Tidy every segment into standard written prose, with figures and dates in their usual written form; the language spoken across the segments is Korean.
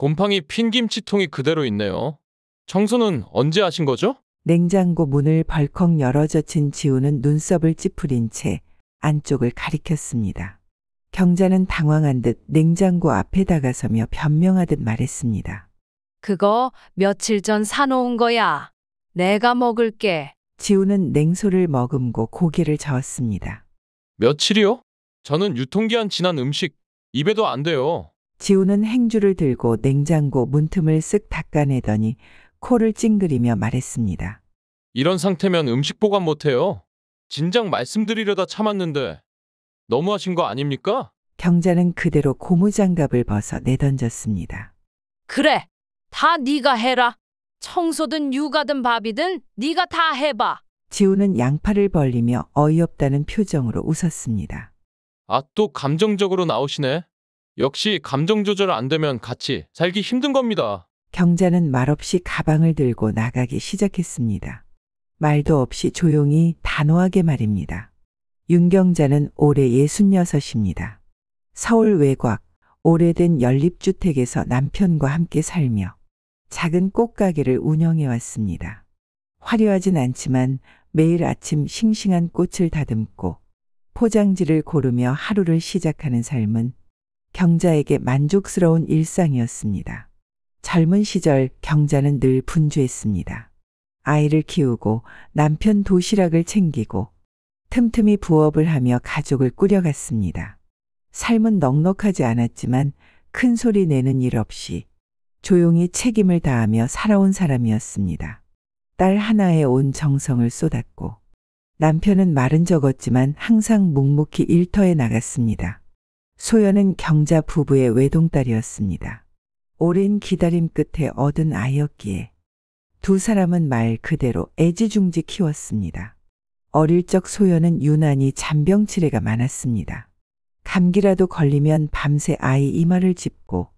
곰팡이 핀 김치통이 그대로 있네요. 청소는 언제 하신 거죠? 냉장고 문을 벌컥 열어 젖힌 지우는 눈썹을 찌푸린 채 안쪽을 가리켰습니다. 경자는 당황한 듯 냉장고 앞에 다가서며 변명하듯 말했습니다. 그거 며칠 전 사놓은 거야. 내가 먹을게. 지우는 냉소를 머금고 고개를 저었습니다. 며칠이요? 저는 유통기한 지난 음식 입에도 안 돼요. 지우는 행주를 들고 냉장고 문틈을 쓱 닦아내더니 코를 찡그리며 말했습니다. 이런 상태면 음식 보관 못해요. 진작 말씀드리려다 참았는데 너무하신 거 아닙니까? 경자는 그대로 고무장갑을 벗어 내던졌습니다. 그래. 다 네가 해라. 청소든 육아든 밥이든 네가 다 해봐. 지우는 양팔을 벌리며 어이없다는 표정으로 웃었습니다. 아, 또 감정적으로 나오시네. 역시 감정 조절 안 되면 같이 살기 힘든 겁니다. 경자는 말없이 가방을 들고 나가기 시작했습니다. 말도 없이 조용히 단호하게 말입니다. 윤경자는 올해 66입니다. 서울 외곽 오래된 연립주택에서 남편과 함께 살며 작은 꽃가게를 운영해 왔습니다. 화려하진 않지만 매일 아침 싱싱한 꽃을 다듬고 포장지를 고르며 하루를 시작하는 삶은 경자에게 만족스러운 일상이었습니다. 젊은 시절 경자는 늘 분주했습니다. 아이를 키우고 남편 도시락을 챙기고 틈틈이 부업을 하며 가족을 꾸려갔습니다. 삶은 넉넉하지 않았지만 큰 소리 내는 일 없이 조용히 책임을 다하며 살아온 사람이었습니다. 딸 하나에 온 정성을 쏟았고 남편은 말은 적었지만 항상 묵묵히 일터에 나갔습니다. 소연은 경자 부부의 외동딸이었습니다. 오랜 기다림 끝에 얻은 아이였기에 두 사람은 말 그대로 애지중지 키웠습니다. 어릴 적 소연은 유난히 잔병치레가 많았습니다. 감기라도 걸리면 밤새 아이 이마를 짚고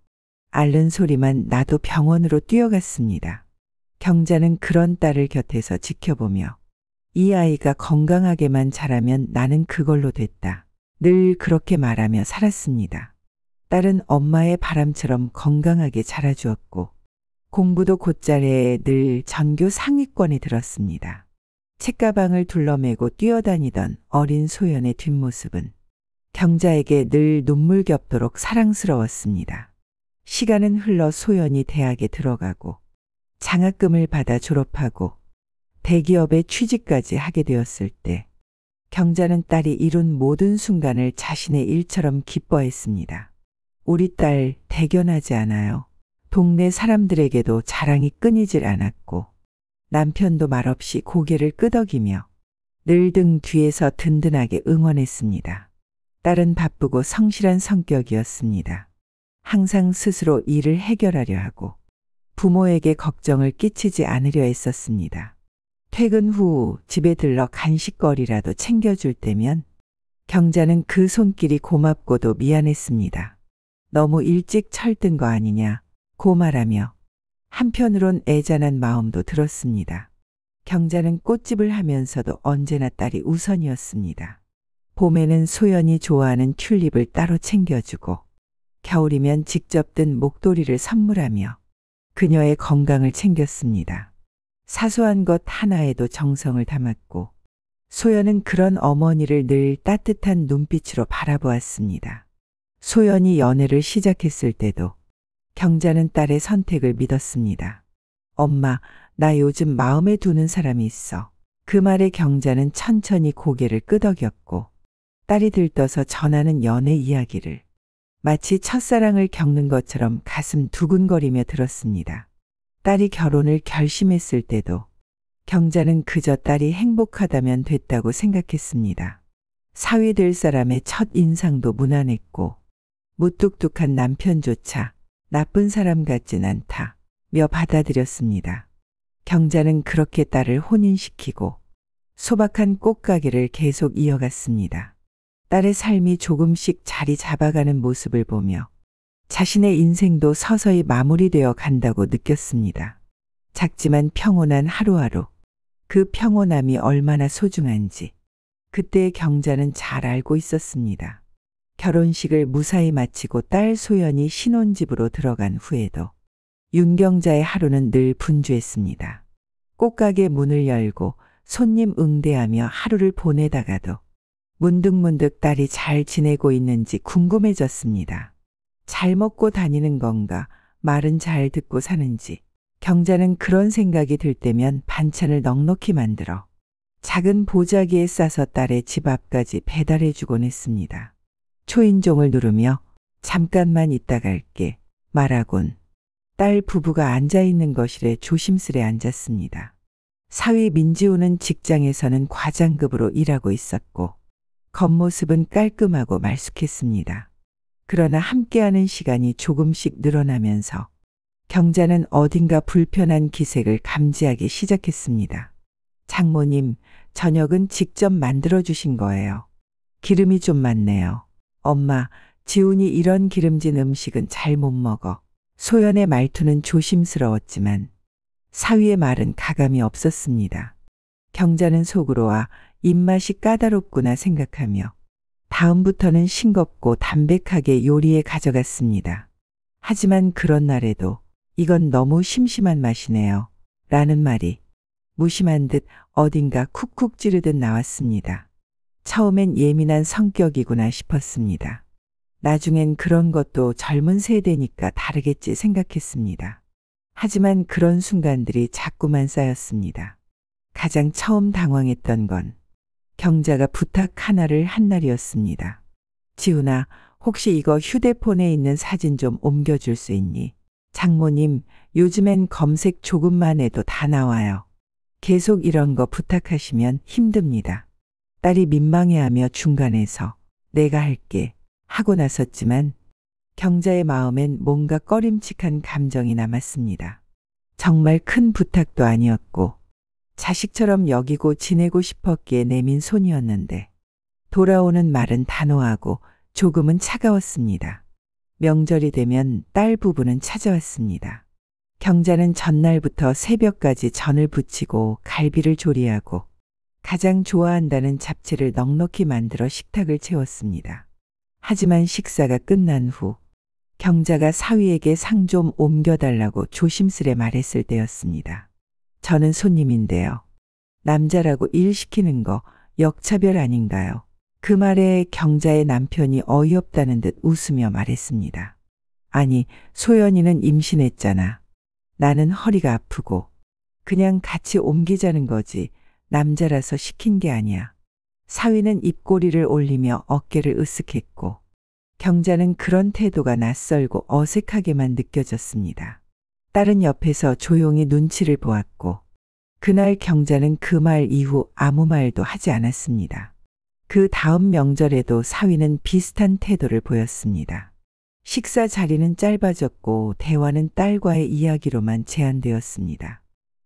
앓는 소리만 나도 병원으로 뛰어갔습니다. 경자는 그런 딸을 곁에서 지켜보며 이 아이가 건강하게만 자라면 나는 그걸로 됐다. 늘 그렇게 말하며 살았습니다. 딸은 엄마의 바람처럼 건강하게 자라주었고 공부도 곧잘해 늘 전교 상위권에 들었습니다. 책가방을 둘러매고 뛰어다니던 어린 소연의 뒷모습은 경자에게 늘 눈물겹도록 사랑스러웠습니다. 시간은 흘러 소연이 대학에 들어가고 장학금을 받아 졸업하고 대기업에 취직까지 하게 되었을 때 경자는 딸이 이룬 모든 순간을 자신의 일처럼 기뻐했습니다. 우리 딸 대견하지 않아요. 동네 사람들에게도 자랑이 끊이질 않았고 남편도 말없이 고개를 끄덕이며 늘 등 뒤에서 든든하게 응원했습니다. 딸은 바쁘고 성실한 성격이었습니다. 항상 스스로 일을 해결하려 하고 부모에게 걱정을 끼치지 않으려 했었습니다. 퇴근 후 집에 들러 간식거리라도 챙겨줄 때면 경자는 그 손길이 고맙고도 미안했습니다. 너무 일찍 철든 거 아니냐 고 말하며 한편으론 애잔한 마음도 들었습니다. 경자는 꽃집을 하면서도 언제나 딸이 우선이었습니다. 봄에는 소연이 좋아하는 튤립을 따로 챙겨주고 겨울이면 직접 든 목도리를 선물하며 그녀의 건강을 챙겼습니다. 사소한 것 하나에도 정성을 담았고 소연은 그런 어머니를 늘 따뜻한 눈빛으로 바라보았습니다. 소연이 연애를 시작했을 때도 경자는 딸의 선택을 믿었습니다. 엄마, 나 요즘 마음에 두는 사람이 있어. 그 말에 경자는 천천히 고개를 끄덕였고 딸이 들떠서 전하는 연애 이야기를 마치 첫사랑을 겪는 것처럼 가슴 두근거리며 들었습니다. 딸이 결혼을 결심했을 때도 경자는 그저 딸이 행복하다면 됐다고 생각했습니다. 사위 될 사람의 첫 인상도 무난했고 무뚝뚝한 남편조차 나쁜 사람 같진 않다며 받아들였습니다. 경자는 그렇게 딸을 혼인시키고 소박한 꽃가게를 계속 이어갔습니다. 딸의 삶이 조금씩 자리 잡아가는 모습을 보며 자신의 인생도 서서히 마무리되어 간다고 느꼈습니다. 작지만 평온한 하루하루, 그 평온함이 얼마나 소중한지 그때의 경자는 잘 알고 있었습니다. 결혼식을 무사히 마치고 딸 소연이 신혼집으로 들어간 후에도 윤경자의 하루는 늘 분주했습니다. 꽃가게 문을 열고 손님 응대하며 하루를 보내다가도 문득문득 딸이 잘 지내고 있는지 궁금해졌습니다. 잘 먹고 다니는 건가, 말은 잘 듣고 사는지. 경자는 그런 생각이 들 때면 반찬을 넉넉히 만들어 작은 보자기에 싸서 딸의 집 앞까지 배달해 주곤 했습니다. 초인종을 누르며 잠깐만 있다 갈게 말하곤 딸 부부가 앉아있는 거실에 조심스레 앉았습니다. 사위 민지우는 직장에서는 과장급으로 일하고 있었고 겉모습은 깔끔하고 말쑥했습니다. 그러나 함께하는 시간이 조금씩 늘어나면서 경자는 어딘가 불편한 기색을 감지하기 시작했습니다. 장모님, 저녁은 직접 만들어주신 거예요. 기름이 좀 많네요. 엄마, 지훈이 이런 기름진 음식은 잘 못 먹어. 소연의 말투는 조심스러웠지만 사위의 말은 가감이 없었습니다. 경자는 속으로 입맛이 까다롭구나 생각하며 다음부터는 싱겁고 담백하게 요리에 가져갔습니다. 하지만 그런 날에도 이건 너무 심심한 맛이네요. 라는 말이 무심한 듯 어딘가 쿡쿡 찌르듯 나왔습니다. 처음엔 예민한 성격이구나 싶었습니다. 나중엔 그런 것도 젊은 세대니까 다르겠지 생각했습니다. 하지만 그런 순간들이 자꾸만 쌓였습니다. 가장 처음 당황했던 건 경자가 부탁 하나를 한 날이었습니다. 지훈아, 혹시 이거 휴대폰에 있는 사진 좀 옮겨줄 수 있니? 장모님, 요즘엔 검색 조금만 해도 다 나와요. 계속 이런 거 부탁하시면 힘듭니다. 딸이 민망해하며 중간에서 내가 할게 하고 나섰지만 경자의 마음엔 뭔가 꺼림칙한 감정이 남았습니다. 정말 큰 부탁도 아니었고 자식처럼 여기고 지내고 싶었기에 내민 손이었는데 돌아오는 말은 단호하고 조금은 차가웠습니다. 명절이 되면 딸 부부는 찾아왔습니다. 경자는 전날부터 새벽까지 전을 부치고 갈비를 조리하고 가장 좋아한다는 잡채를 넉넉히 만들어 식탁을 채웠습니다. 하지만 식사가 끝난 후 경자가 사위에게 상 좀 옮겨달라고 조심스레 말했을 때였습니다. 저는 손님인데요. 남자라고 일 시키는 거 역차별 아닌가요? 그 말에 경자의 남편이 어이없다는 듯 웃으며 말했습니다. 아니, 소연이는 임신했잖아. 나는 허리가 아프고 그냥 같이 옮기자는 거지 남자라서 시킨 게 아니야. 사위는 입꼬리를 올리며 어깨를 으쓱했고 경자는 그런 태도가 낯설고 어색하게만 느껴졌습니다. 딸은 옆에서 조용히 눈치를 보았고 그날 경자는 그 말 이후 아무 말도 하지 않았습니다. 그 다음 명절에도 사위는 비슷한 태도를 보였습니다. 식사 자리는 짧아졌고 대화는 딸과의 이야기로만 제한되었습니다.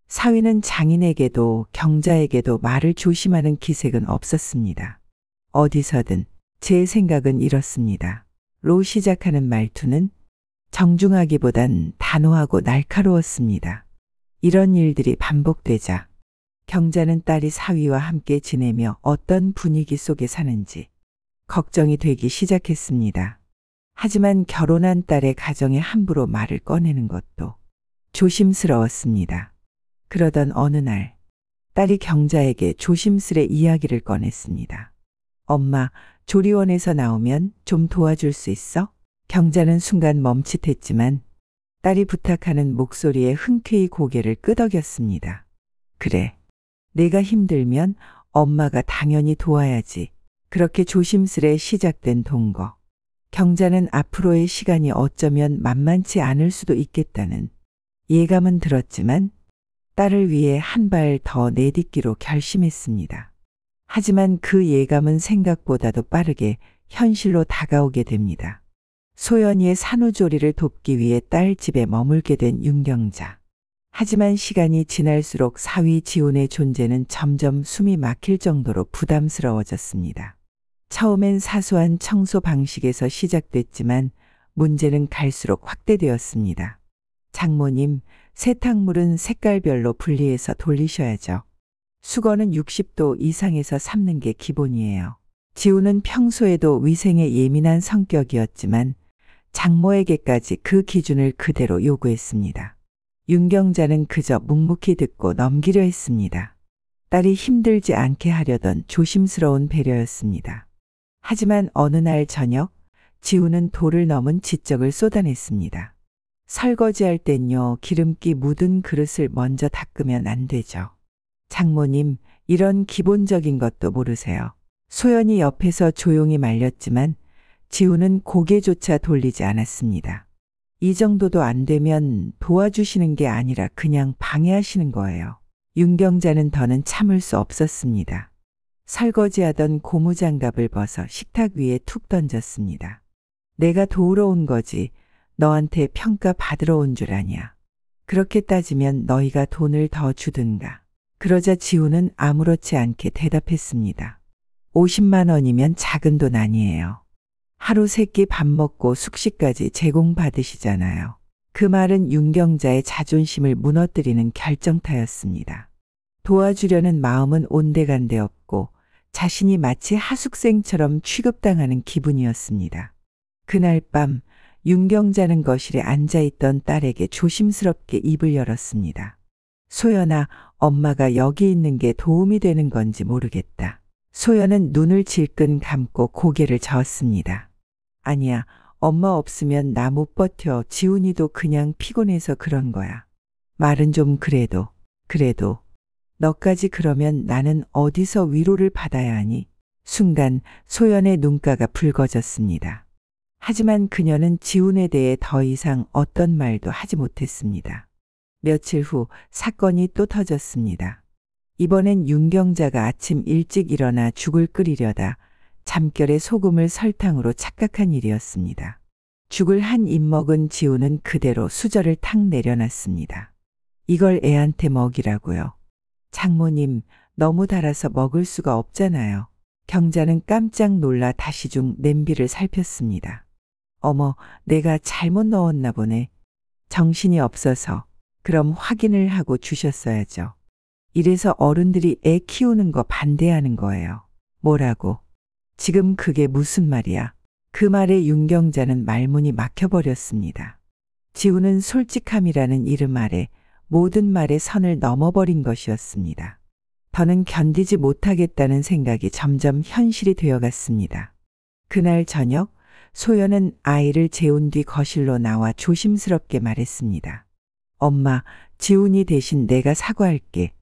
사위는 장인에게도 경자에게도 말을 조심하는 기색은 없었습니다. 어디서든 제 생각은 이렇습니다. 로 시작하는 말투는 정중하기보단 단호하고 날카로웠습니다. 이런 일들이 반복되자 경자는 딸이 사위와 함께 지내며 어떤 분위기 속에 사는지 걱정이 되기 시작했습니다. 하지만 결혼한 딸의 가정에 함부로 말을 꺼내는 것도 조심스러웠습니다. 그러던 어느 날 딸이 경자에게 조심스레 이야기를 꺼냈습니다. 엄마, 조리원에서 나오면 좀 도와줄 수 있어? 경자는 순간 멈칫했지만 딸이 부탁하는 목소리에 흔쾌히 고개를 끄덕였습니다. 그래, 내가 힘들면 엄마가 당연히 도와야지. 그렇게 조심스레 시작된 동거. 경자는 앞으로의 시간이 어쩌면 만만치 않을 수도 있겠다는 예감은 들었지만 딸을 위해 한 발 더 내딛기로 결심했습니다. 하지만 그 예감은 생각보다도 빠르게 현실로 다가오게 됩니다. 소연이의 산후조리를 돕기 위해 딸 집에 머물게 된 윤경자. 하지만 시간이 지날수록 사위 지훈의 존재는 점점 숨이 막힐 정도로 부담스러워졌습니다. 처음엔 사소한 청소 방식에서 시작됐지만 문제는 갈수록 확대되었습니다. 장모님, 세탁물은 색깔별로 분리해서 돌리셔야죠. 수건은 60도 이상에서 삶는 게 기본이에요. 지우는 평소에도 위생에 예민한 성격이었지만 장모에게까지 그 기준을 그대로 요구했습니다. 윤경자는 그저 묵묵히 듣고 넘기려 했습니다. 딸이 힘들지 않게 하려던 조심스러운 배려였습니다. 하지만 어느 날 저녁 지우는 도를 넘은 지적을 쏟아냈습니다. 설거지할 땐요, 기름기 묻은 그릇을 먼저 닦으면 안 되죠. 장모님, 이런 기본적인 것도 모르세요. 소연이 옆에서 조용히 말렸지만 지우는 고개조차 돌리지 않았습니다. 이 정도도 안 되면 도와주시는 게 아니라 그냥 방해하시는 거예요. 윤경자는 더는 참을 수 없었습니다. 설거지하던 고무장갑을 벗어 식탁 위에 툭 던졌습니다. 내가 도우러 온 거지 너한테 평가 받으러 온 줄 아냐. 그렇게 따지면 너희가 돈을 더 주든가. 그러자 지우는 아무렇지 않게 대답했습니다. 50만 원이면 작은 돈 아니에요. 하루 3끼 밥 먹고 숙식까지 제공받으시잖아요. 그 말은 윤경자의 자존심을 무너뜨리는 결정타였습니다. 도와주려는 마음은 온데간데 없고 자신이 마치 하숙생처럼 취급당하는 기분이었습니다. 그날 밤 윤경자는 거실에 앉아있던 딸에게 조심스럽게 입을 열었습니다. 소연아, 엄마가 여기 있는 게 도움이 되는 건지 모르겠다. 소연은 눈을 질끈 감고 고개를 저었습니다. 아니야, 엄마 없으면 나 못 버텨. 지훈이도 그냥 피곤해서 그런 거야. 말은 좀 그래도 너까지 그러면 나는 어디서 위로를 받아야 하니? 순간 소연의 눈가가 붉어졌습니다. 하지만 그녀는 지훈에 대해 더 이상 어떤 말도 하지 못했습니다. 며칠 후 사건이 또 터졌습니다. 이번엔 윤경자가 아침 일찍 일어나 죽을 끓이려다 잠결에 소금을 설탕으로 착각한 일이었습니다. 죽을 한 입 먹은 지우는 그대로 수저를 탁 내려놨습니다. 이걸 애한테 먹이라고요. 장모님, 너무 달아서 먹을 수가 없잖아요. 경자는 깜짝 놀라 다시 중 냄비를 살폈습니다. 어머, 내가 잘못 넣었나 보네. 정신이 없어서. 그럼 확인을 하고 주셨어야죠. 이래서 어른들이 애 키우는 거 반대하는 거예요. 뭐라고? 지금 그게 무슨 말이야? 그 말에 윤경자는 말문이 막혀버렸습니다. 지우는 솔직함이라는 이름 아래 모든 말의 선을 넘어버린 것이었습니다. 더는 견디지 못하겠다는 생각이 점점 현실이 되어갔습니다. 그날 저녁 소연은 아이를 재운 뒤 거실로 나와 조심스럽게 말했습니다. 엄마, 지훈이 대신 내가 사과할게.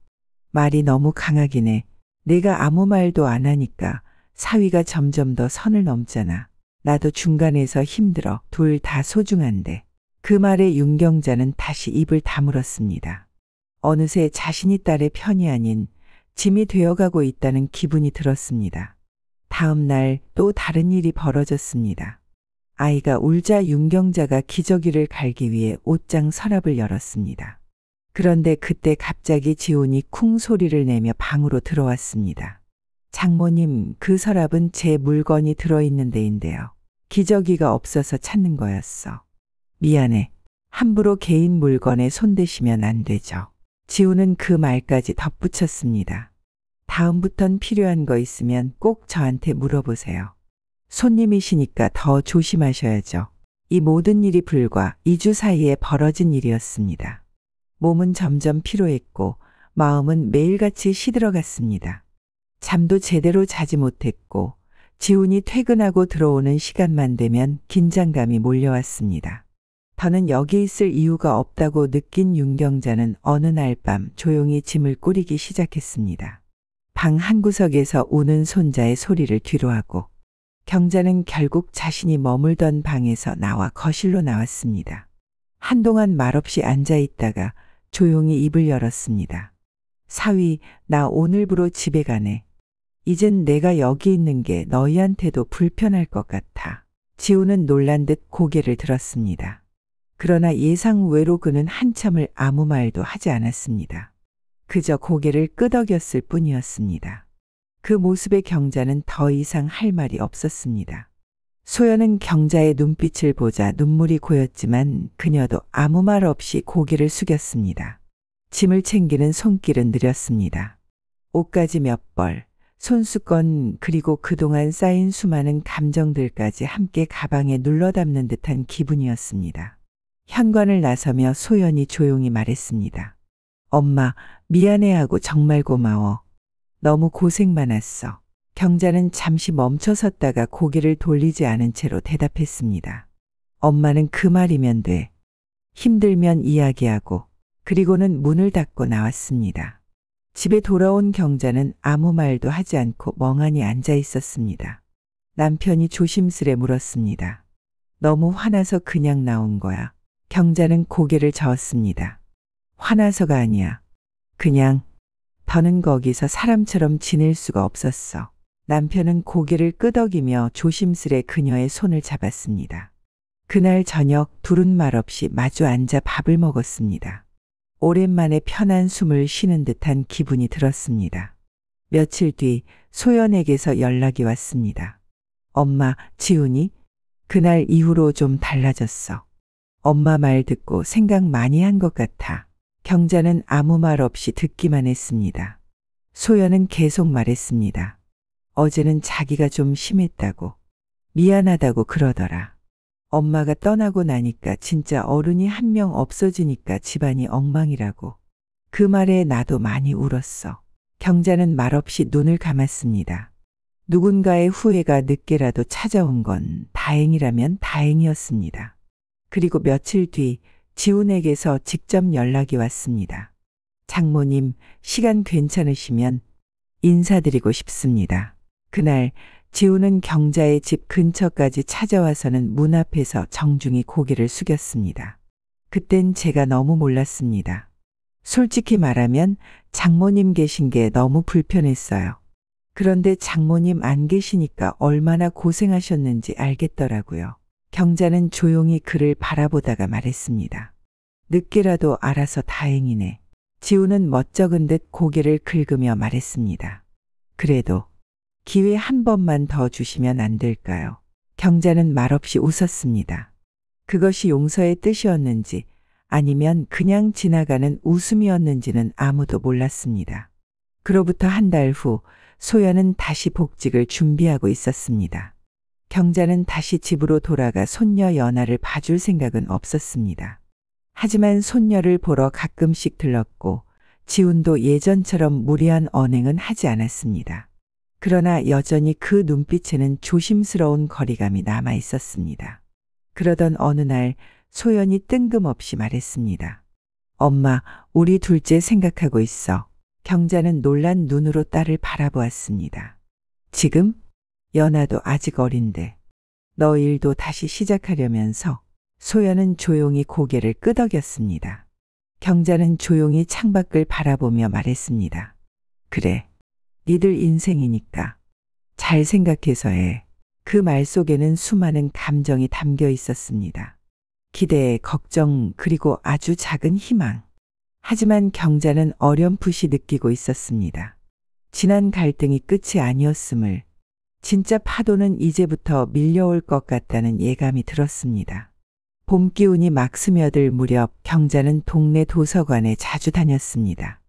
말이 너무 강하긴 해. 내가 아무 말도 안 하니까 사위가 점점 더 선을 넘잖아. 나도 중간에서 힘들어. 둘 다 소중한데. 그 말에 윤경자는 다시 입을 다물었습니다. 어느새 자신이 딸의 편이 아닌 짐이 되어가고 있다는 기분이 들었습니다. 다음 날 또 다른 일이 벌어졌습니다. 아이가 울자 윤경자가 기저귀를 갈기 위해 옷장 서랍을 열었습니다. 그런데 그때 갑자기 지훈이 쿵 소리를 내며 방으로 들어왔습니다. 장모님, 그 서랍은 제 물건이 들어있는 데인데요. 기저귀가 없어서 찾는 거였어. 미안해. 함부로 개인 물건에 손대시면 안 되죠. 지훈은 그 말까지 덧붙였습니다. 다음부턴 필요한 거 있으면 꼭 저한테 물어보세요. 손님이시니까 더 조심하셔야죠. 이 모든 일이 불과 2주 사이에 벌어진 일이었습니다. 몸은 점점 피로했고 마음은 매일같이 시들어갔습니다. 잠도 제대로 자지 못했고 지훈이 퇴근하고 들어오는 시간만 되면 긴장감이 몰려왔습니다. 더는 여기 있을 이유가 없다고 느낀 윤경자는 어느 날 밤 조용히 짐을 꾸리기 시작했습니다. 방 한구석에서 우는 손자의 소리를 뒤로하고 경자는 결국 자신이 머물던 방에서 나와 거실로 나왔습니다. 한동안 말없이 앉아 있다가 조용히 입을 열었습니다. 사위, 나 오늘부로 집에 가네. 이젠 내가 여기 있는 게 너희한테도 불편할 것 같아. 지우는 놀란 듯 고개를 들었습니다. 그러나 예상 외로 그는 한참을 아무 말도 하지 않았습니다. 그저 고개를 끄덕였을 뿐이었습니다. 그 모습에 경자는 더 이상 할 말이 없었습니다. 소연은 경자의 눈빛을 보자 눈물이 고였지만 그녀도 아무 말 없이 고개를 숙였습니다. 짐을 챙기는 손길은 느렸습니다. 옷가지 몇 벌, 손수건 그리고 그동안 쌓인 수많은 감정들까지 함께 가방에 눌러 담는 듯한 기분이었습니다. 현관을 나서며 소연이 조용히 말했습니다. 엄마, 미안해하고 정말 고마워. 너무 고생 많았어. 경자는 잠시 멈춰섰다가 고개를 돌리지 않은 채로 대답했습니다. 엄마는 그 말이면 돼. 힘들면 이야기하고 그리고는 문을 닫고 나왔습니다. 집에 돌아온 경자는 아무 말도 하지 않고 멍하니 앉아 있었습니다. 남편이 조심스레 물었습니다. 너무 화나서 그냥 나온 거야. 경자는 고개를 저었습니다. 화나서가 아니야. 그냥 더는 거기서 사람처럼 지낼 수가 없었어. 남편은 고개를 끄덕이며 조심스레 그녀의 손을 잡았습니다. 그날 저녁 둘은 말없이 마주 앉아 밥을 먹었습니다. 오랜만에 편한 숨을 쉬는 듯한 기분이 들었습니다. 며칠 뒤 소연에게서 연락이 왔습니다. 엄마, 지훈이 그날 이후로 좀 달라졌어. 엄마 말 듣고 생각 많이 한 것 같아. 경자는 아무 말 없이 듣기만 했습니다. 소연은 계속 말했습니다. 어제는 자기가 좀 심했다고, 미안하다고 그러더라. 엄마가 떠나고 나니까 진짜 어른이 한 명 없어지니까 집안이 엉망이라고. 그 말에 나도 많이 울었어. 경자는 말없이 눈을 감았습니다. 누군가의 후회가 늦게라도 찾아온 건 다행이라면 다행이었습니다. 그리고 며칠 뒤 지훈에게서 직접 연락이 왔습니다. 장모님, 시간 괜찮으시면 인사드리고 싶습니다. 그날 지훈은 경자의 집 근처까지 찾아와서는 문 앞에서 정중히 고개를 숙였습니다. 그땐 제가 너무 몰랐습니다. 솔직히 말하면 장모님 계신 게 너무 불편했어요. 그런데 장모님 안 계시니까 얼마나 고생하셨는지 알겠더라고요. 경자는 조용히 그를 바라보다가 말했습니다. 늦게라도 알아서 다행이네. 지훈은 멋쩍은 듯 고개를 긁으며 말했습니다. 그래도 기회 한 번만 더 주시면 안 될까요? 경자는 말없이 웃었습니다. 그것이 용서의 뜻이었는지 아니면 그냥 지나가는 웃음이었는지는 아무도 몰랐습니다. 그로부터 한 달 후 소연은 다시 복직을 준비하고 있었습니다. 경자는 다시 집으로 돌아가 손녀 연아를 봐줄 생각은 없었습니다. 하지만 손녀를 보러 가끔씩 들렀고 지훈도 예전처럼 무리한 언행은 하지 않았습니다. 그러나 여전히 그 눈빛에는 조심스러운 거리감이 남아 있었습니다. 그러던 어느 날 소연이 뜬금없이 말했습니다. 엄마, 우리 둘째 생각하고 있어. 경자는 놀란 눈으로 딸을 바라보았습니다. 지금? 연아도 아직 어린데. 너 일도 다시 시작하려면서. 소연은 조용히 고개를 끄덕였습니다. 경자는 조용히 창밖을 바라보며 말했습니다. 그래. 니들 인생이니까. 잘 생각해서 해. 그 말 속에는 수많은 감정이 담겨 있었습니다. 기대, 걱정, 그리고 아주 작은 희망. 하지만 경자는 어렴풋이 느끼고 있었습니다. 지난 갈등이 끝이 아니었음을, 진짜 파도는 이제부터 밀려올 것 같다는 예감이 들었습니다. 봄 기운이 막 스며들 무렵 경자는 동네 도서관에 자주 다녔습니다.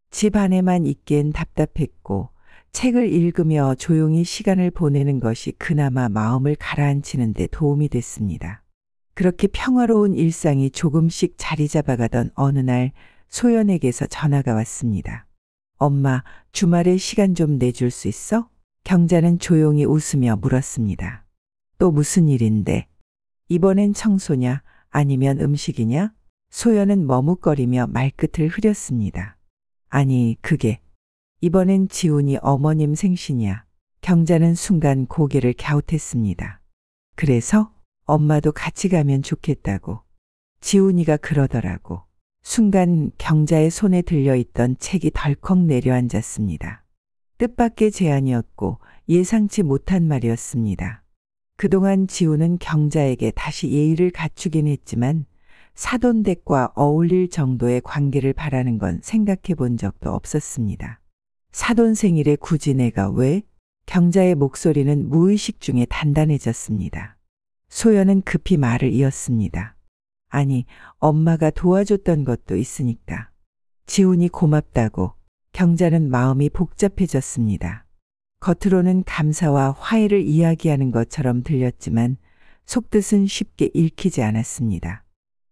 집 안에만 있기엔 답답했고 책을 읽으며 조용히 시간을 보내는 것이 그나마 마음을 가라앉히는 데 도움이 됐습니다. 그렇게 평화로운 일상이 조금씩 자리 잡아가던 어느 날 소연에게서 전화가 왔습니다. 엄마, 주말에 시간 좀 내줄 수 있어? 경자는 조용히 웃으며 물었습니다. 또 무슨 일인데? 이번엔 청소냐? 아니면 음식이냐? 소연은 머뭇거리며 말끝을 흐렸습니다. 아니, 그게 이번엔 지훈이 어머님 생신이야. 경자는 순간 고개를 갸웃했습니다. 그래서 엄마도 같이 가면 좋겠다고. 지훈이가 그러더라고. 순간 경자의 손에 들려있던 책이 덜컥 내려앉았습니다. 뜻밖의 제안이었고 예상치 못한 말이었습니다. 그동안 지훈은 경자에게 다시 예의를 갖추긴 했지만 사돈댁과 어울릴 정도의 관계를 바라는 건 생각해 본 적도 없었습니다. 사돈 생일에 굳이 내가 왜? 경자의 목소리는 무의식 중에 단단해졌습니다. 소연은 급히 말을 이었습니다. 아니, 엄마가 도와줬던 것도 있으니까. 지훈이 고맙다고. 경자는 마음이 복잡해졌습니다. 겉으로는 감사와 화해를 이야기하는 것처럼 들렸지만 속뜻은 쉽게 읽히지 않았습니다.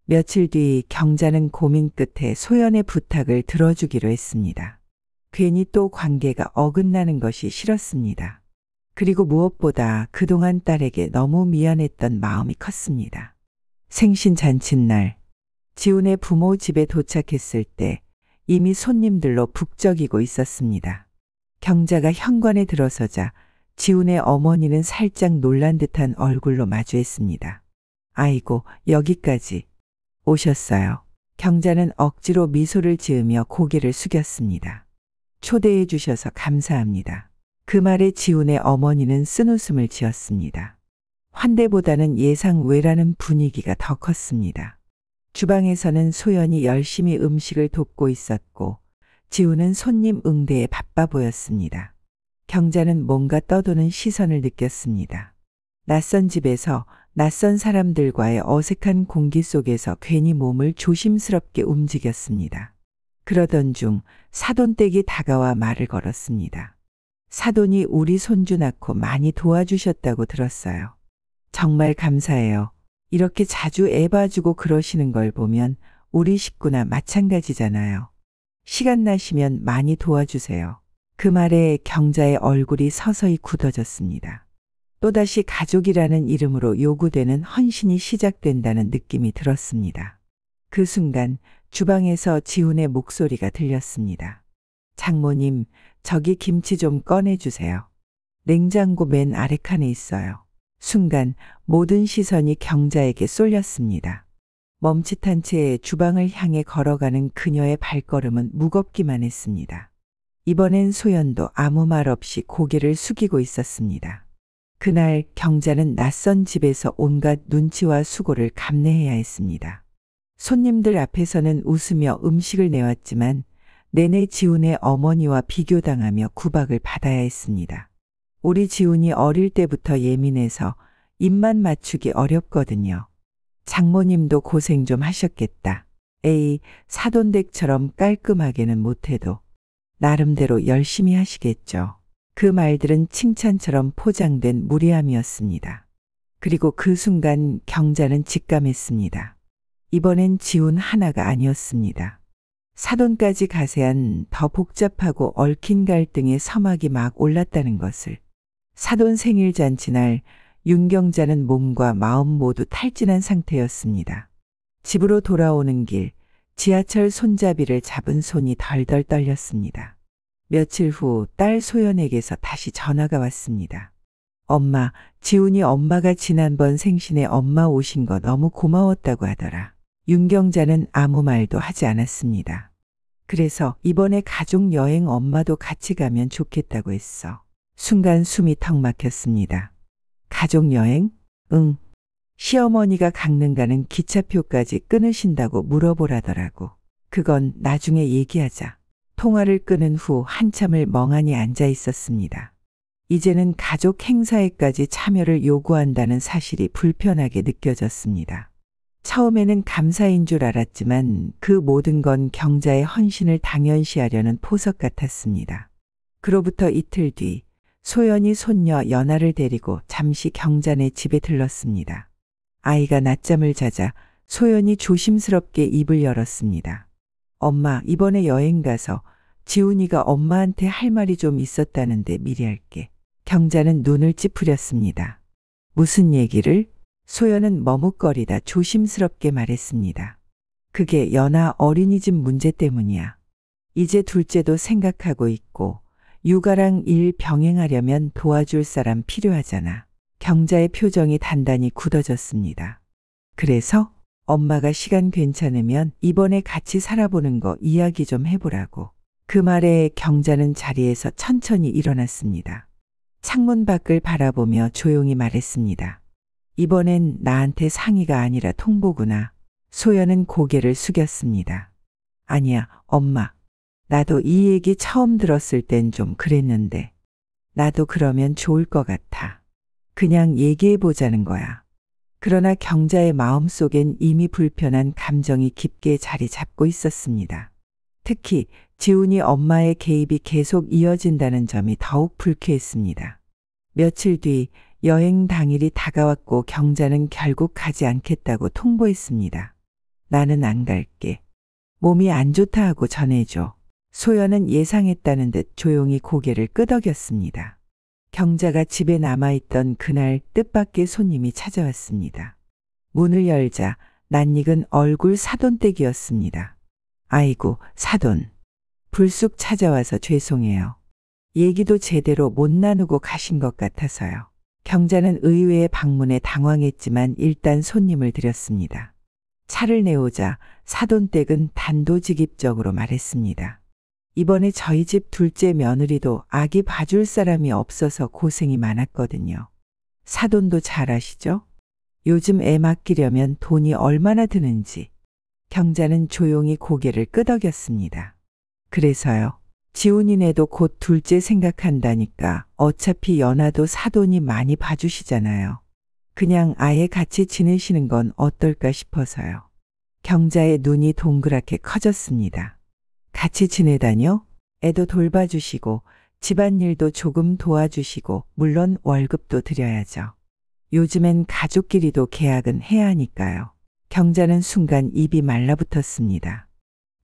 며칠 뒤 경자는 고민 끝에 소연의 부탁을 들어주기로 했습니다. 괜히 또 관계가 어긋나는 것이 싫었습니다. 그리고 무엇보다 그동안 딸에게 너무 미안했던 마음이 컸습니다. 생신 잔칫날, 지훈의 부모 집에 도착했을 때 이미 손님들로 북적이고 있었습니다. 경자가 현관에 들어서자 지훈의 어머니는 살짝 놀란 듯한 얼굴로 마주했습니다. 아이고, 여기까지 오셨어요. 경자는 억지로 미소를 지으며 고개를 숙였습니다. 초대해 주셔서 감사합니다. 그 말에 지훈의 어머니는 쓴웃음을 지었습니다. 환대보다는 예상 외라는 분위기가 더 컸습니다. 주방에서는 소연이 열심히 음식을 돕고 있었고 지훈은 손님 응대에 바빠 보였습니다. 경자는 뭔가 떠도는 시선을 느꼈습니다. 낯선 집에서 낯선 사람들과의 어색한 공기 속에서 괜히 몸을 조심스럽게 움직였습니다. 그러던 중 사돈댁이 다가와 말을 걸었습니다. 사돈이 우리 손주 낳고 많이 도와주셨다고 들었어요. 정말 감사해요. 이렇게 자주 애 봐주고 그러시는 걸 보면 우리 식구나 마찬가지잖아요. 시간 나시면 많이 도와주세요. 그 말에 경자의 얼굴이 서서히 굳어졌습니다. 또다시 가족이라는 이름으로 요구되는 헌신이 시작된다는 느낌이 들었습니다. 그 순간 주방에서 지훈의 목소리가 들렸습니다. 장모님, 저기 김치 좀 꺼내주세요. 냉장고 맨 아래 칸에 있어요. 순간 모든 시선이 경자에게 쏠렸습니다. 멈칫한 채 주방을 향해 걸어가는 그녀의 발걸음은 무겁기만 했습니다. 이번엔 소연도 아무 말 없이 고개를 숙이고 있었습니다. 그날 경자는 낯선 집에서 온갖 눈치와 수고를 감내해야 했습니다. 손님들 앞에서는 웃으며 음식을 내왔지만 내내 지훈의 어머니와 비교당하며 구박을 받아야 했습니다. 우리 지훈이 어릴 때부터 예민해서 입만 맞추기 어렵거든요. 장모님도 고생 좀 하셨겠다. 에이, 사돈댁처럼 깔끔하게는 못해도 나름대로 열심히 하시겠죠. 그 말들은 칭찬처럼 포장된 무례함이었습니다. 그리고 그 순간 경자는 직감했습니다. 이번엔 지훈 하나가 아니었습니다. 사돈까지 가세한 더 복잡하고 얽힌 갈등의 서막이 막 올랐다는 것을. 사돈 생일 잔치날 윤경자는 몸과 마음 모두 탈진한 상태였습니다. 집으로 돌아오는 길 지하철 손잡이를 잡은 손이 덜덜 떨렸습니다. 며칠 후 딸 소연에게서 다시 전화가 왔습니다. 엄마, 지훈이 엄마가 지난번 생신에 엄마 오신 거 너무 고마웠다고 하더라. 윤경자는 아무 말도 하지 않았습니다. 그래서 이번에 가족 여행 엄마도 같이 가면 좋겠다고 했어. 순간 숨이 턱 막혔습니다. 가족 여행? 응. 시어머니가 강릉 가는 기차표까지 끊으신다고 물어보라더라고. 그건 나중에 얘기하자. 통화를 끊은 후 한참을 멍하니 앉아 있었습니다. 이제는 가족 행사에까지 참여를 요구한다는 사실이 불편하게 느껴졌습니다. 처음에는 감사인 줄 알았지만 그 모든 건 경자의 헌신을 당연시하려는 포석 같았습니다. 그로부터 이틀 뒤 소연이 손녀 연아를 데리고 잠시 경자네 집에 들렀습니다. 아이가 낮잠을 자자 소연이 조심스럽게 입을 열었습니다. 엄마, 이번에 여행 가서 지훈이가 엄마한테 할 말이 좀 있었다는데 미리 할게. 경자는 눈을 찌푸렸습니다. 무슨 얘기를? 소연은 머뭇거리다 조심스럽게 말했습니다. 그게 연아 어린이집 문제 때문이야. 이제 둘째도 생각하고 있고 육아랑 일 병행하려면 도와줄 사람 필요하잖아. 경자의 표정이 단단히 굳어졌습니다. 그래서 엄마가 시간 괜찮으면 이번에 같이 살아보는 거 이야기 좀 해보라고. 그 말에 경자는 자리에서 천천히 일어났습니다. 창문 밖을 바라보며 조용히 말했습니다. 이번엔 나한테 상의가 아니라 통보구나. 소연은 고개를 숙였습니다. 아니야, 엄마. 나도 이 얘기 처음 들었을 땐 좀 그랬는데. 나도 그러면 좋을 것 같아. 그냥 얘기해보자는 거야. 그러나 경자의 마음속엔 이미 불편한 감정이 깊게 자리 잡고 있었습니다. 특히 지훈이 엄마의 개입이 계속 이어진다는 점이 더욱 불쾌했습니다. 며칠 뒤 여행 당일이 다가왔고 경자는 결국 가지 않겠다고 통보했습니다. 나는 안 갈게. 몸이 안 좋다 하고 전해줘. 소연은 예상했다는 듯 조용히 고개를 끄덕였습니다. 경자가 집에 남아있던 그날 뜻밖의 손님이 찾아왔습니다. 문을 열자 낯익은 얼굴 사돈댁이었습니다. 아이고, 사돈. 불쑥 찾아와서 죄송해요. 얘기도 제대로 못 나누고 가신 것 같아서요. 경자는 의외의 방문에 당황했지만 일단 손님을 드렸습니다. 차를 내오자 사돈댁은 단도직입적으로 말했습니다. 이번에 저희 집 둘째 며느리도 아기 봐줄 사람이 없어서 고생이 많았거든요. 사돈도 잘 아시죠? 요즘 애 맡기려면 돈이 얼마나 드는지. 경자는 조용히 고개를 끄덕였습니다. 그래서요. 지훈이네도 곧 둘째 생각한다니까 어차피 연아도 사돈이 많이 봐주시잖아요. 그냥 아예 같이 지내시는 건 어떨까 싶어서요. 경자의 눈이 동그랗게 커졌습니다. 같이 지내다뇨? 애도 돌봐주시고 집안일도 조금 도와주시고 물론 월급도 드려야죠. 요즘엔 가족끼리도 계약은 해야 하니까요. 경자는 순간 입이 말라붙었습니다.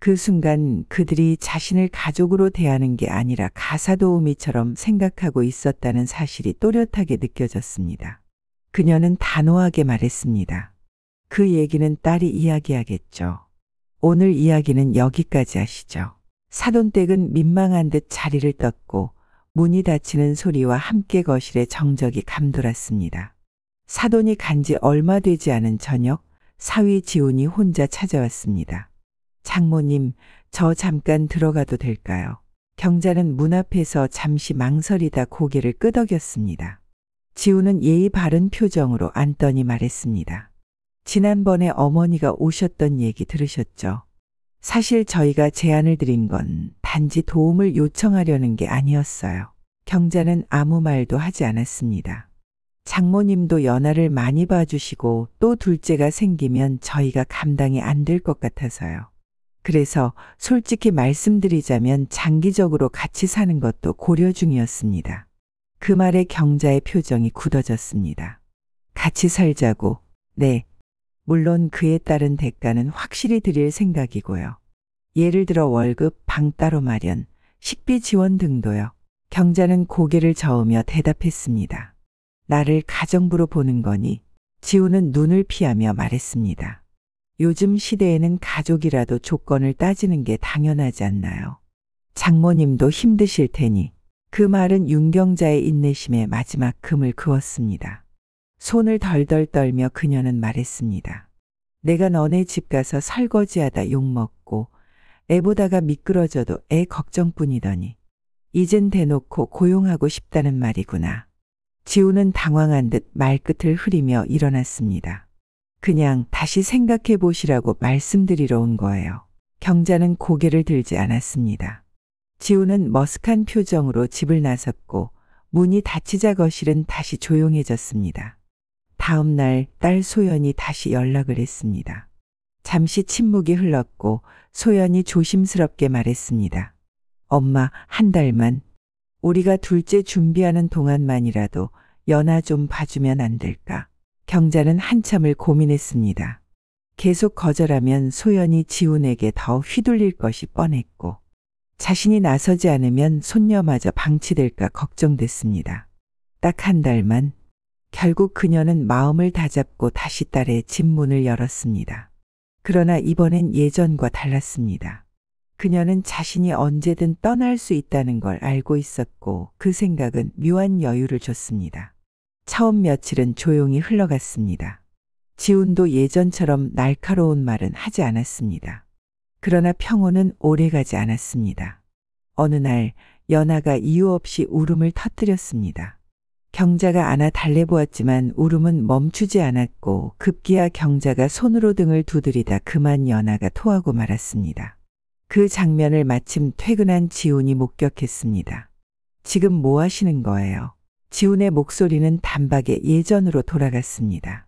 그 순간 그들이 자신을 가족으로 대하는 게 아니라 가사도우미처럼 생각하고 있었다는 사실이 또렷하게 느껴졌습니다. 그녀는 단호하게 말했습니다. 그 얘기는 딸이 이야기하겠죠. 오늘 이야기는 여기까지 하시죠. 사돈댁은 민망한 듯 자리를 떴고 문이 닫히는 소리와 함께 거실에 정적이 감돌았습니다. 사돈이 간지 얼마 되지 않은 저녁, 사위 지훈이 혼자 찾아왔습니다. 장모님, 저 잠깐 들어가도 될까요? 경자는 문 앞에서 잠시 망설이다 고개를 끄덕였습니다. 지훈은 예의 바른 표정으로 앉더니 말했습니다. 지난번에 어머니가 오셨던 얘기 들으셨죠? 사실 저희가 제안을 드린 건 단지 도움을 요청하려는 게 아니었어요. 경자는 아무 말도 하지 않았습니다. 장모님도 연아를 많이 봐주시고 또 둘째가 생기면 저희가 감당이 안 될 것 같아서요. 그래서 솔직히 말씀드리자면 장기적으로 같이 사는 것도 고려 중이었습니다. 그 말에 경자의 표정이 굳어졌습니다. 같이 살자고. 네. 물론 그에 따른 대가는 확실히 드릴 생각이고요. 예를 들어 월급, 방 따로 마련, 식비 지원 등도요. 경자는 고개를 저으며 대답했습니다. 나를 가정부로 보는 거니? 지훈은 눈을 피하며 말했습니다. 요즘 시대에는 가족이라도 조건을 따지는 게 당연하지 않나요? 장모님도 힘드실 테니. 그 말은 윤경자의 인내심에 마지막 금을 그었습니다. 손을 덜덜 떨며 그녀는 말했습니다. 내가 너네 집 가서 설거지하다 욕먹고 애 보다가 미끄러져도 애 걱정뿐이더니 이젠 대놓고 고용하고 싶다는 말이구나. 지훈은 당황한 듯 말끝을 흐리며 일어났습니다. 그냥 다시 생각해 보시라고 말씀드리러 온 거예요. 경자는 고개를 들지 않았습니다. 지훈은 머쓱한 표정으로 집을 나섰고 문이 닫히자 거실은 다시 조용해졌습니다. 다음 날 딸 소연이 다시 연락을 했습니다. 잠시 침묵이 흘렀고 소연이 조심스럽게 말했습니다. 엄마, 한 달만. 우리가 둘째 준비하는 동안만이라도 연아 좀 봐주면 안 될까? 경자는 한참을 고민했습니다. 계속 거절하면 소연이 지훈에게 더 휘둘릴 것이 뻔했고 자신이 나서지 않으면 손녀마저 방치될까 걱정됐습니다. 딱 한 달만. 결국 그녀는 마음을 다잡고 다시 딸의 집 문을 열었습니다. 그러나 이번엔 예전과 달랐습니다. 그녀는 자신이 언제든 떠날 수 있다는 걸 알고 있었고 그 생각은 묘한 여유를 줬습니다. 처음 며칠은 조용히 흘러갔습니다. 지훈도 예전처럼 날카로운 말은 하지 않았습니다. 그러나 평온은 오래가지 않았습니다. 어느 날 연아가 이유 없이 울음을 터뜨렸습니다. 경자가 안아 달래보았지만 울음은 멈추지 않았고 급기야 경자가 손으로 등을 두드리다 그만 연아가 토하고 말았습니다. 그 장면을 마침 퇴근한 지훈이 목격했습니다. 지금 뭐 하시는 거예요? 지훈의 목소리는 단박에 예전으로 돌아갔습니다.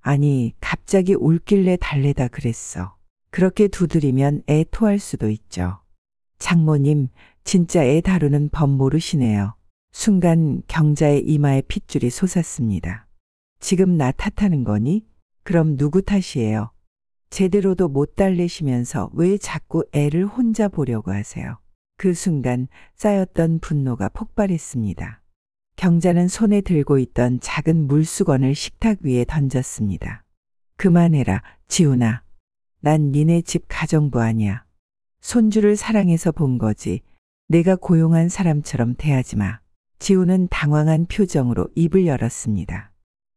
아니, 갑자기 울길래 달래다 그랬어. 그렇게 두드리면 애 토할 수도 있죠. 장모님, 진짜 애 다루는 법 모르시네요. 순간 경자의 이마에 핏줄이 솟았습니다. 지금 나 탓하는 거니? 그럼 누구 탓이에요? 제대로도 못 달래시면서 왜 자꾸 애를 혼자 보려고 하세요? 그 순간 쌓였던 분노가 폭발했습니다. 경자는 손에 들고 있던 작은 물수건을 식탁 위에 던졌습니다. 그만해라, 지훈아. 난 니네 집 가정부 아니야. 손주를 사랑해서 본 거지. 내가 고용한 사람처럼 대하지 마. 지훈은 당황한 표정으로 입을 열었습니다.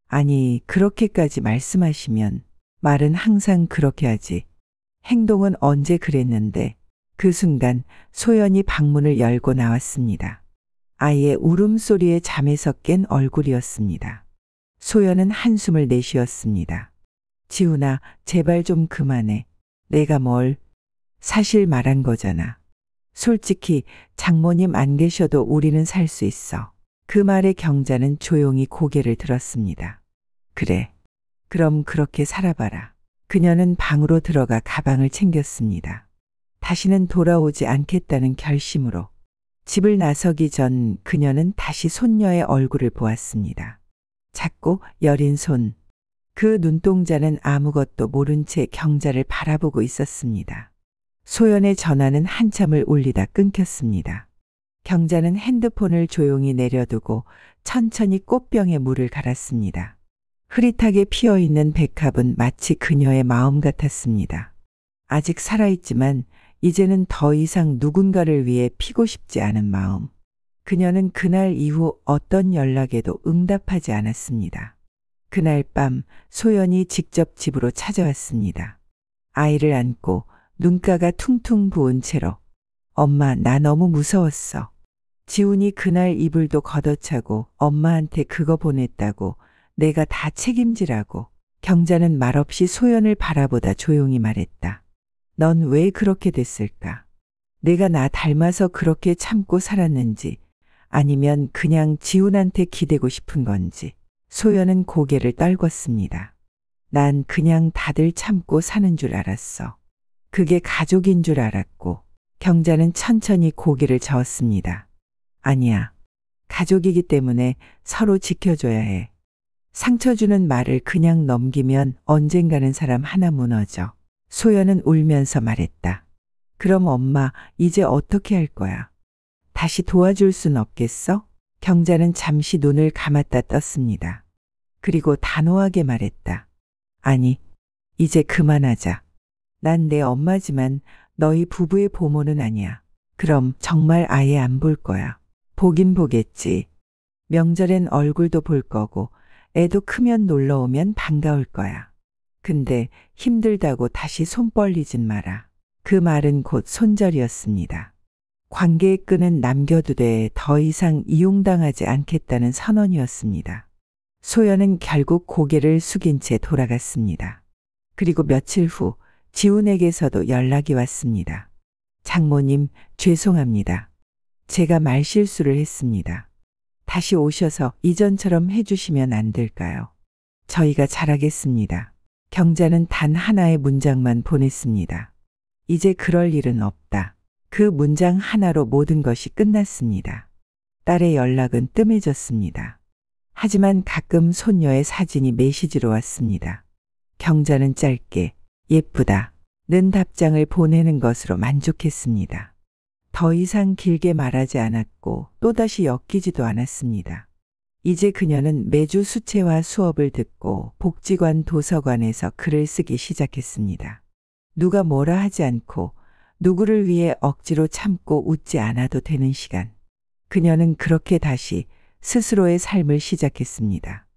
아니, 그렇게까지 말씀하시면 말은 항상 그렇게 하지. 행동은 언제 그랬는데. 그 순간 소연이 방문을 열고 나왔습니다. 아이의 울음소리에 잠에서 깬 얼굴이었습니다. 소연은 한숨을 내쉬었습니다. 지훈아, 제발 좀 그만해. 내가 뭘 사실 말한 거잖아. 솔직히 장모님 안 계셔도 우리는 살 수 있어. 그 말에 경자는 조용히 고개를 들었습니다. 그래. 그럼 그렇게 살아봐라. 그녀는 방으로 들어가 가방을 챙겼습니다. 다시는 돌아오지 않겠다는 결심으로. 집을 나서기 전 그녀는 다시 손녀의 얼굴을 보았습니다. 작고 여린 손. 그 눈동자는 아무것도 모른 채 경자를 바라보고 있었습니다. 소연의 전화는 한참을 울리다 끊겼습니다. 경자는 핸드폰을 조용히 내려두고 천천히 꽃병에 물을 갈았습니다. 흐릿하게 피어있는 백합은 마치 그녀의 마음 같았습니다. 아직 살아있지만 이제는 더 이상 누군가를 위해 피고 싶지 않은 마음. 그녀는 그날 이후 어떤 연락에도 응답하지 않았습니다. 그날 밤 소연이 직접 집으로 찾아왔습니다. 아이를 안고 눈가가 퉁퉁 부은 채로 엄마, 나 너무 무서웠어. 지훈이 그날 이불도 걷어차고 엄마한테 그거 보냈다고 내가 다 책임지라고. 경자는 말없이 소연을 바라보다 조용히 말했다. 넌 왜 그렇게 됐을까? 내가 나 닮아서 그렇게 참고 살았는지 아니면 그냥 지훈한테 기대고 싶은 건지. 소연은 고개를 떨궜습니다. 난 그냥 다들 참고 사는 줄 알았어. 그게 가족인 줄 알았고. 경자는 천천히 고개를 저었습니다. 아니야. 가족이기 때문에 서로 지켜줘야 해. 상처 주는 말을 그냥 넘기면 언젠가는 사람 하나 무너져. 소연은 울면서 말했다. 그럼 엄마, 이제 어떻게 할 거야? 다시 도와줄 순 없겠어? 경자는 잠시 눈을 감았다 떴습니다. 그리고 단호하게 말했다. 아니, 이제 그만하자. 난 내 엄마지만 너희 부부의 보모는 아니야. 그럼 정말 아예 안 볼 거야. 보긴 보겠지. 명절엔 얼굴도 볼 거고 애도 크면 놀러 오면 반가울 거야. 근데 힘들다고 다시 손 벌리진 마라. 그 말은 곧 손절이었습니다. 관계의 끈은 남겨두되 더 이상 이용당하지 않겠다는 선언이었습니다. 소연은 결국 고개를 숙인 채 돌아갔습니다. 그리고 며칠 후 지훈에게서도 연락이 왔습니다. 장모님, 죄송합니다. 제가 말실수를 했습니다. 다시 오셔서 이전처럼 해주시면 안 될까요? 저희가 잘하겠습니다. 경자는 단 하나의 문장만 보냈습니다. 이제 그럴 일은 없다. 그 문장 하나로 모든 것이 끝났습니다. 딸의 연락은 뜸해졌습니다. 하지만 가끔 손녀의 사진이 메시지로 왔습니다. 경자는 짧게 예쁘다는 답장을 보내는 것으로 만족했습니다. 더 이상 길게 말하지 않았고 또다시 엮이지도 않았습니다. 이제 그녀는 매주 수채화 수업을 듣고 복지관 도서관에서 글을 쓰기 시작했습니다. 누가 뭐라 하지 않고 누구를 위해 억지로 참고 웃지 않아도 되는 시간. 그녀는 그렇게 다시 스스로의 삶을 시작했습니다.